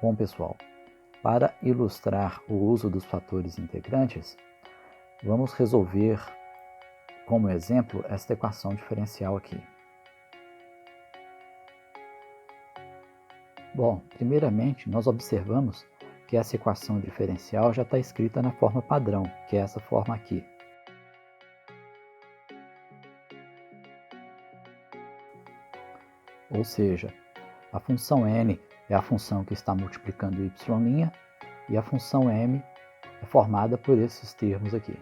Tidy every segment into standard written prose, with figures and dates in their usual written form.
Bom, pessoal, para ilustrar o uso dos fatores integrantes, vamos resolver como exemplo esta equação diferencial aqui. Bom, primeiramente nós observamos que essa equação diferencial já está escrita na forma padrão, que é essa forma aqui. Ou seja, a função n é a função que está multiplicando y' e a função m é formada por esses termos aqui.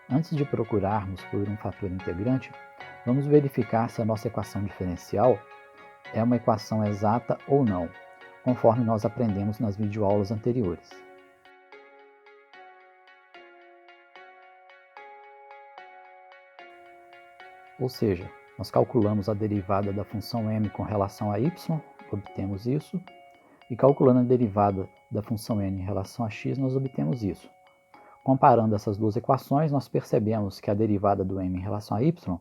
Antes de procurarmos por um fator integrante, vamos verificar se a nossa equação diferencial é uma equação exata ou não, conforme nós aprendemos nas videoaulas anteriores. Ou seja, nós calculamos a derivada da função m com relação a y, obtemos isso, e calculando a derivada da função n em relação a x, nós obtemos isso. Comparando essas duas equações, nós percebemos que a derivada do m em relação a y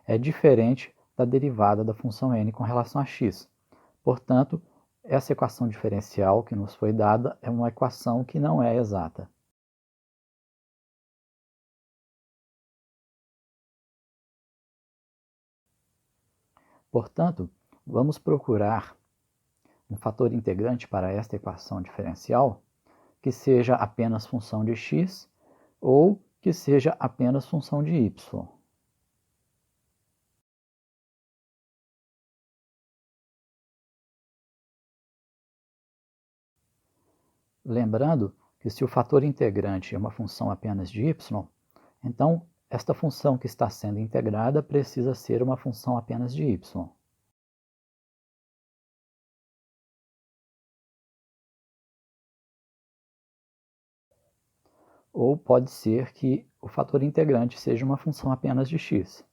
é diferente da derivada da função n com relação a x. Portanto, essa equação diferencial que nos foi dada é uma equação que não é exata. Portanto, vamos procurar um fator integrante para esta equação diferencial que seja apenas função de x ou que seja apenas função de y. Lembrando que se o fator integrante é uma função apenas de y, então esta função que está sendo integrada precisa ser uma função apenas de y. Ou pode ser que o fator integrante seja uma função apenas de x.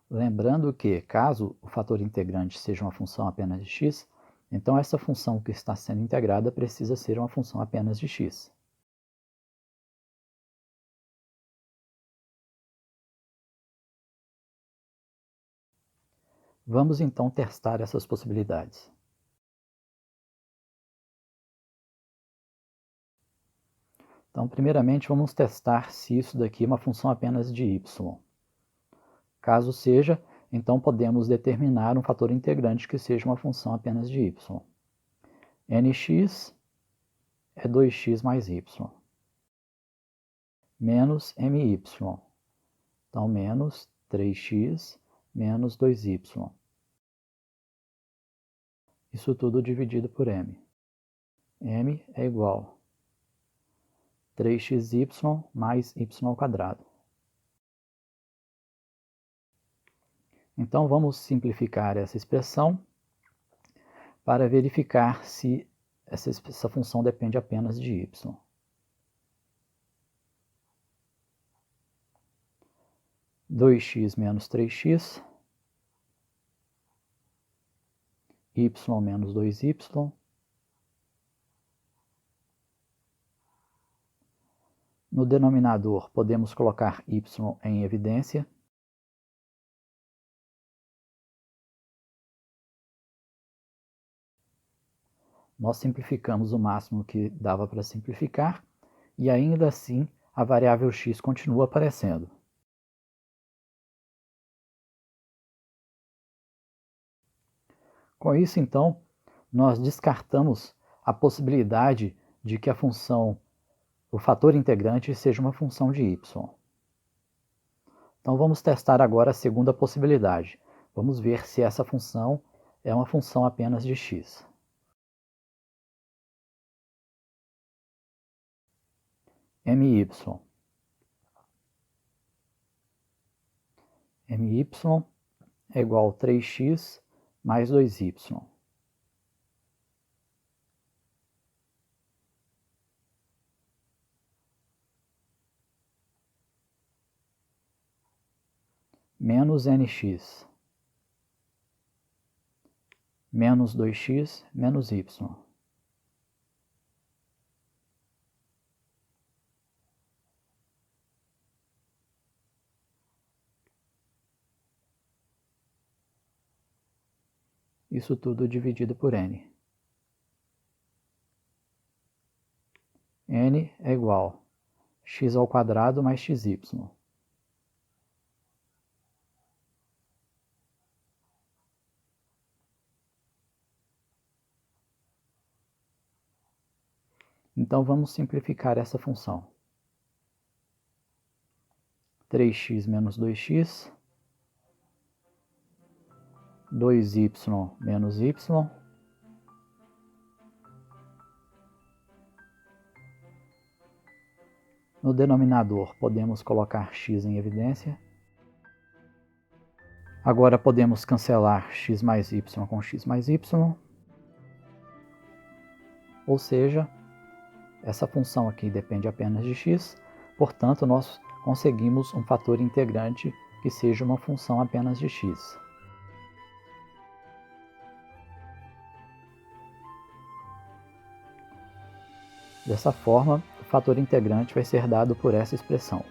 Lembrando que, caso o fator integrante seja uma função apenas de x, então essa função que está sendo integrada precisa ser uma função apenas de x. Vamos então testar essas possibilidades. Então, primeiramente, vamos testar se isso daqui é uma função apenas de y. Caso seja, então podemos determinar um fator integrante que seja uma função apenas de y. nx é 2x mais y, menos my. Então, menos 3x menos 2y. Isso tudo dividido por m. m é igual a 3xy mais y². Então, vamos simplificar essa expressão para verificar se essa função depende apenas de y. Dois x menos 3x, y menos 2y, no denominador podemos colocar y em evidência. Nós simplificamos o máximo que dava para simplificar e ainda assim a variável x continua aparecendo. Com isso, então, nós descartamos a possibilidade de que o fator integrante seja uma função de y. Então, vamos testar agora a segunda possibilidade. Vamos ver se essa função é uma função apenas de x. my. my é igual a 3x mais 2y. Menos nx, menos 2x, menos y. isso tudo dividido por n. N é igual a x² mais xy. Então, vamos simplificar essa função. 3x menos 2x, 2y menos y, no denominador podemos colocar x em evidência. Agora podemos cancelar x mais y com x mais y, ou seja, essa função aqui depende apenas de x, portanto, nós conseguimos um fator integrante que seja uma função apenas de x. Dessa forma, o fator integrante vai ser dado por essa expressão.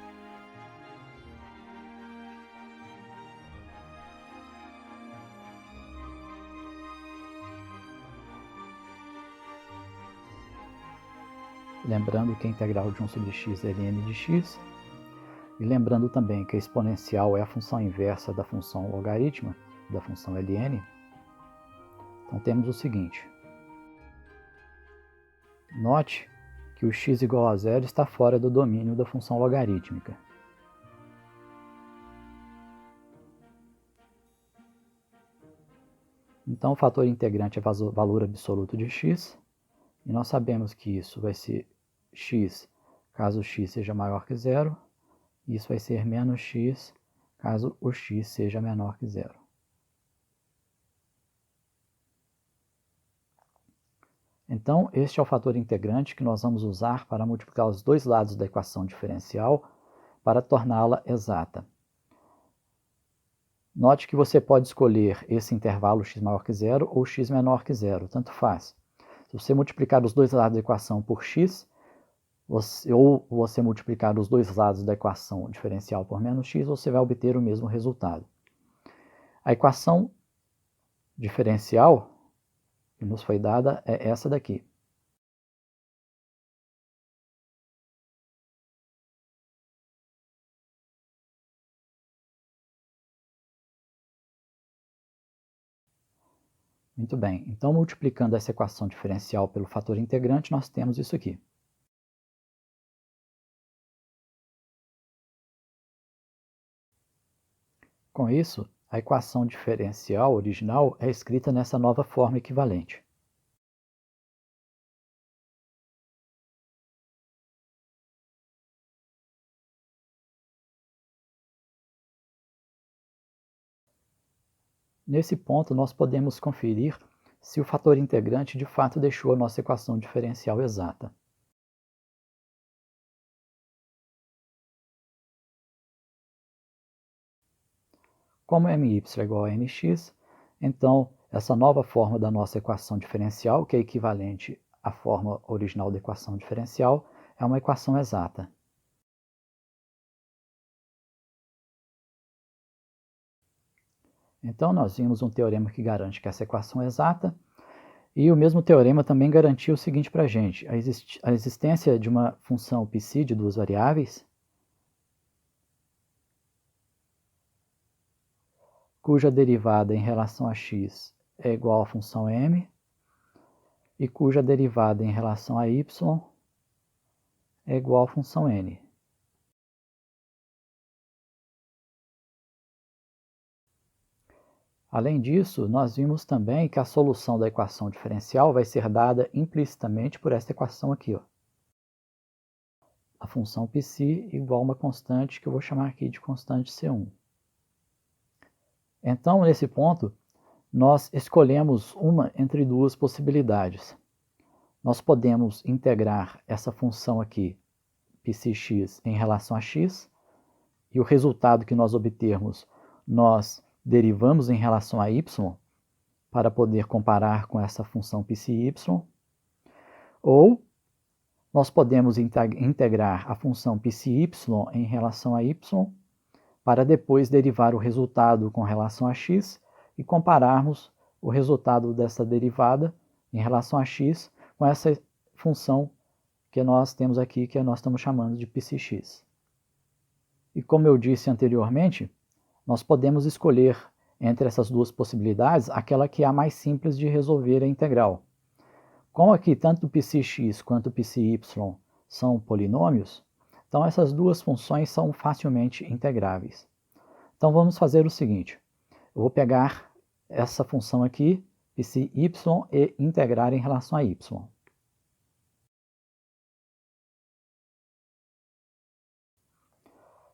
Lembrando que a integral de 1 sobre x é ln de x, e lembrando também que a exponencial é a função inversa da função logarítmica, da função ln, então temos o seguinte. Note que o x igual a 0 está fora do domínio da função logarítmica. Então, o fator integrante é o valor absoluto de x, e nós sabemos que isso vai ser x caso o x seja maior que 0, e isso vai ser menos x caso o x seja menor que 0. Então, este é o fator integrante que nós vamos usar para multiplicar os dois lados da equação diferencial para torná-la exata. Note que você pode escolher esse intervalo x maior que 0 ou x menor que 0, tanto faz. Se você multiplicar os dois lados da equação por x, ou você multiplicar os dois lados da equação diferencial por menos x, você vai obter o mesmo resultado. A equação diferencial que nos foi dada é essa daqui. Muito bem, então multiplicando essa equação diferencial pelo fator integrante, nós temos isso aqui. Com isso, a equação diferencial original é escrita nessa nova forma equivalente. Nesse ponto, nós podemos conferir se o fator integrante de fato deixou a nossa equação diferencial exata. Como my é igual a nx, então essa nova forma da nossa equação diferencial, que é equivalente à forma original da equação diferencial, é uma equação exata. Então, nós vimos um teorema que garante que essa equação é exata, e o mesmo teorema também garantiu o seguinte para a gente: a existência de uma função psi de duas variáveis, cuja derivada em relação a x é igual à função m, e cuja derivada em relação a y é igual à função n. Além disso, nós vimos também que a solução da equação diferencial vai ser dada implicitamente por esta equação aqui, ó. A função psi igual a uma constante que eu vou chamar aqui de constante C1. Então, nesse ponto, nós escolhemos uma entre duas possibilidades. Nós podemos integrar essa função aqui, psx, em relação a x, e o resultado que nós obtermos, nós derivamos em relação a y, para poder comparar com essa função psi, ou nós podemos integrar a função psi em relação a y, para depois derivar o resultado com relação a x e compararmos o resultado dessa derivada em relação a x com essa função que nós temos aqui, que nós estamos chamando de psx. E como eu disse anteriormente, nós podemos escolher entre essas duas possibilidades aquela que é a mais simples de resolver a integral. Como aqui tanto o psx quanto o psy são polinômios, então essas duas funções são facilmente integráveis. Então vamos fazer o seguinte, eu vou pegar essa função aqui, psy e integrar em relação a y.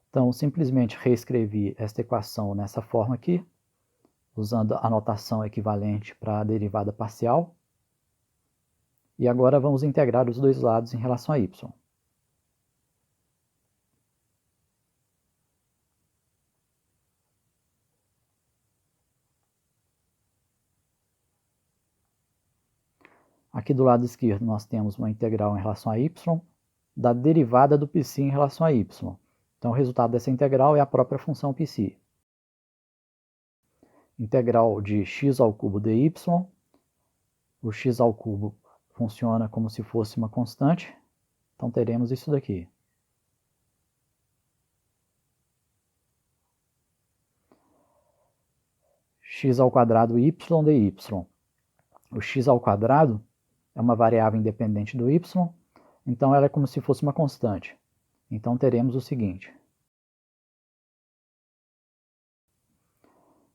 Então, simplesmente reescrevi esta equação nessa forma aqui, usando a notação equivalente para a derivada parcial. E agora vamos integrar os dois lados em relação a y. Aqui do lado esquerdo nós temos uma integral em relação a y, da derivada do psi em relação a y. Então o resultado dessa integral é a própria função psi. Integral de x ao cubo dy, o x ao cubo funciona como se fosse uma constante, então teremos isso daqui. X ao quadrado y dy. O x ao quadrado é uma variável independente do y, então ela é como se fosse uma constante. Então teremos o seguinte.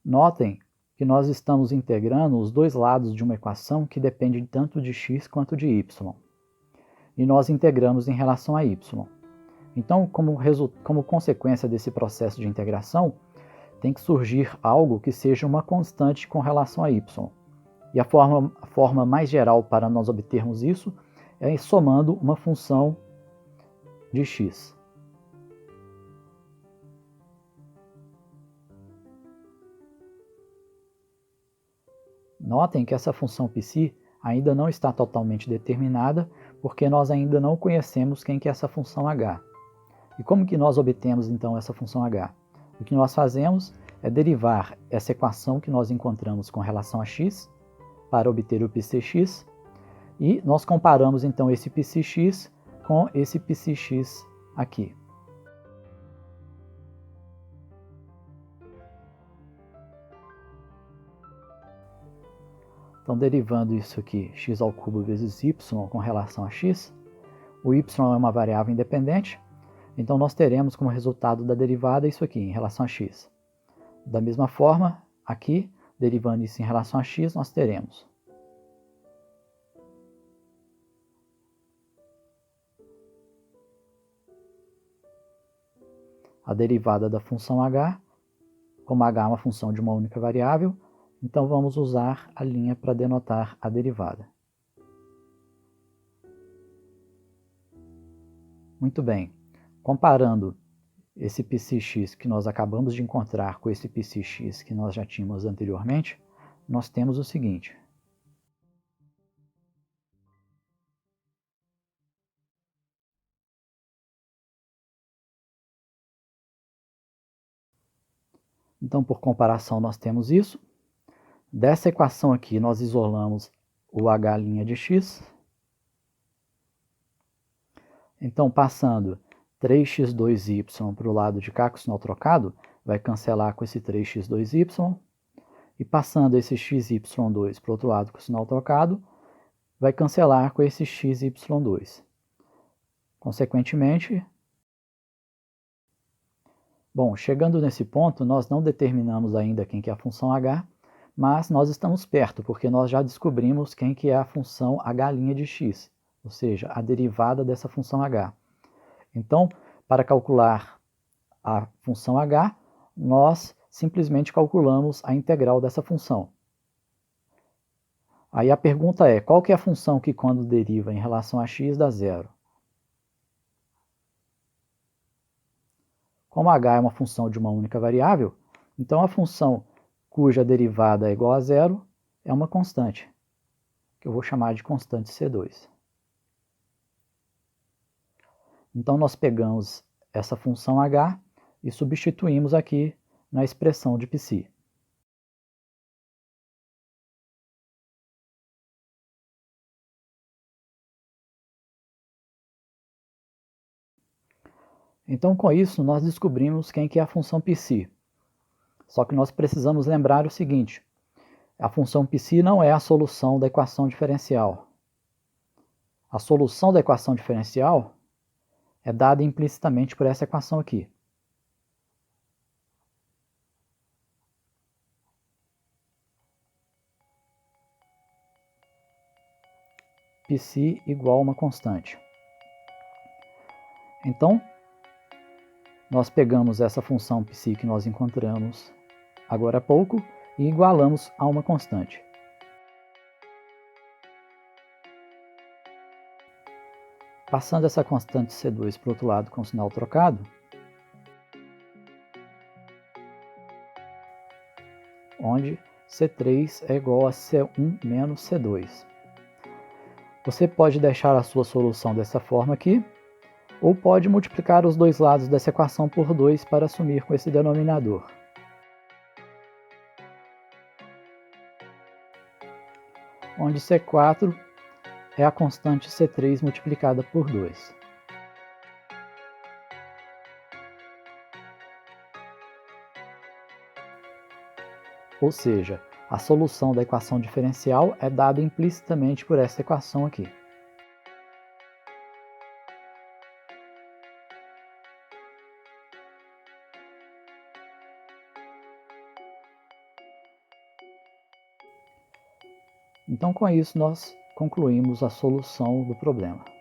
Notem que nós estamos integrando os dois lados de uma equação que depende tanto de x quanto de y. E nós integramos em relação a y. Então, como consequência desse processo de integração, tem que surgir algo que seja uma constante com relação a y. E a forma mais geral para nós obtermos isso é somando uma função de x. Notem que essa função psi ainda não está totalmente determinada, porque nós ainda não conhecemos quem que é essa função h. E como que nós obtemos então essa função h? O que nós fazemos é derivar essa equação que nós encontramos com relação a x para obter o pcx, e nós comparamos então esse pcx com esse pcx aqui. Então, derivando isso aqui, x ao cubo vezes y com relação a x, o y é uma variável independente, então nós teremos como resultado da derivada isso aqui, em relação a x. Da mesma forma, aqui, derivando isso em relação a x, nós teremos a derivada da função h, como h é uma função de uma única variável, então vamos usar a linha para denotar a derivada. Muito bem, comparando esse pcx que nós acabamos de encontrar com esse pcx que nós já tínhamos anteriormente, nós temos o seguinte. Então, por comparação, nós temos isso. Dessa equação aqui, nós isolamos o h' de x. Então, passando 3x2y para o lado de cá com o sinal trocado, vai cancelar com esse 3x2y. E passando esse xy2 para o outro lado com o sinal trocado, vai cancelar com esse xy2. Consequentemente, bom, chegando nesse ponto, nós não determinamos ainda quem que é a função h, mas nós estamos perto, porque nós já descobrimos quem que é a função h' de x, ou seja, a derivada dessa função h. Então, para calcular a função h, nós simplesmente calculamos a integral dessa função. Aí a pergunta é, qual que é a função que quando deriva em relação a x dá zero? Como h é uma função de uma única variável, então a função cuja derivada é igual a zero é uma constante, que eu vou chamar de constante C2. Então nós pegamos essa função h e substituímos aqui na expressão de psi. Então, com isso, nós descobrimos quem que é a função π. Só que nós precisamos lembrar o seguinte: a função π não é a solução da equação diferencial. A solução da equação diferencial é dada implicitamente por essa equação aqui. Psi igual a uma constante. Então, nós pegamos essa função psi que nós encontramos agora há pouco e igualamos a uma constante. Passando essa constante C2 para o outro lado com o sinal trocado, onde C3 é igual a C1 menos C2. Você pode deixar a sua solução dessa forma aqui, ou pode multiplicar os dois lados dessa equação por 2 para assumir com esse denominador. Onde C4 é a constante C3 multiplicada por 2. Ou seja, a solução da equação diferencial é dada implicitamente por essa equação aqui. Então, com isso, nós concluímos a solução do problema.